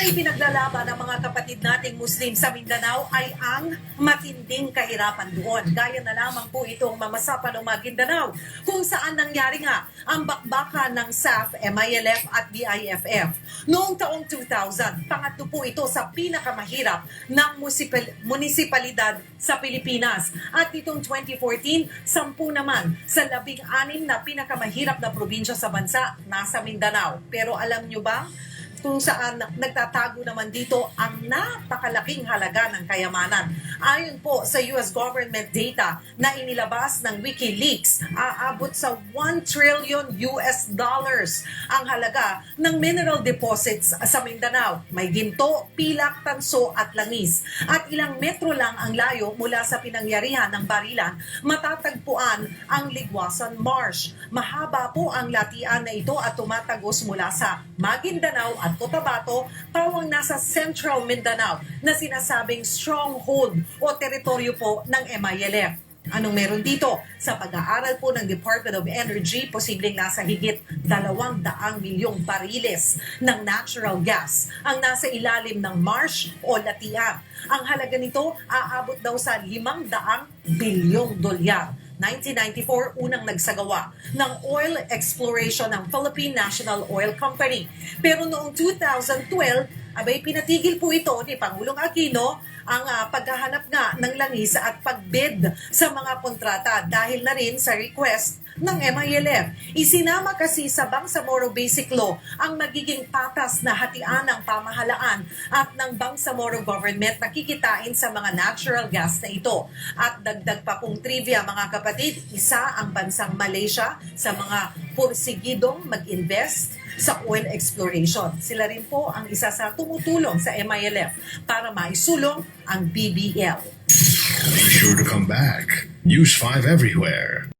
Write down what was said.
na ipinaglalaban ng mga kapatid nating Muslim sa Mindanao ay ang matinding kahirapan doon. Gaya na lamang po itong mamasapan ng Maguindanao, kung saan nangyari nga ang bakbakan ng SAF, MILF at BIFF. Noong taong 2000, pangatlo po ito sa pinakamahirap ng munisipalidad sa Pilipinas. At itong 2014, 10 naman sa 16 na pinakamahirap na probinsya sa bansa nasa Mindanao. Pero alam nyo ba kung saan nagtatago naman dito ang napakalaking halaga ng kayamanan? Ayon po sa US government data na inilabas ng WikiLeaks, aabot sa 1 trillion US dollars ang halaga ng mineral deposits sa Mindanao. May ginto, pilak, tanso at langis. At ilang metro lang ang layo mula sa pinangyarihan ng barilan, matatagpuan ang Ligwasan Marsh. Mahaba po ang latian na ito at tumatagos mula sa Maguindanao at Cotabato pawang nasa Central Mindanao na sinasabing stronghold o teritoryo po ng MILF. Anong meron dito? Sa pag-aaral po ng Department of Energy, posibleng nasa higit 200 milyong bariles ng natural gas ang nasa ilalim ng marsh o latian. Ang halaga nito aabot daw sa 500 bilyong dolyar. 1994, unang nagsagawa ng oil exploration ng Philippine National Oil Company. Pero noong 2012, abay pinatigil po ito ni Pangulong Aquino ang paghahanap nga ng langis at pagbid sa mga kontrata dahil na rin sa request ng MILF. Isinama kasi sa Bangsamoro Basic Law ang magiging patas na hatian ng pamahalaan at ng Bangsamoro government na kikitain sa mga natural gas na ito. At dagdag pa pong trivia mga kapatid, isa ang bansang Malaysia sa mga porsigidong mag-invest sa oil exploration. Sila rin po ang isa sa tumutulong sa MILF para maisulong ang BBL. Be sure to come back. News 5 everywhere.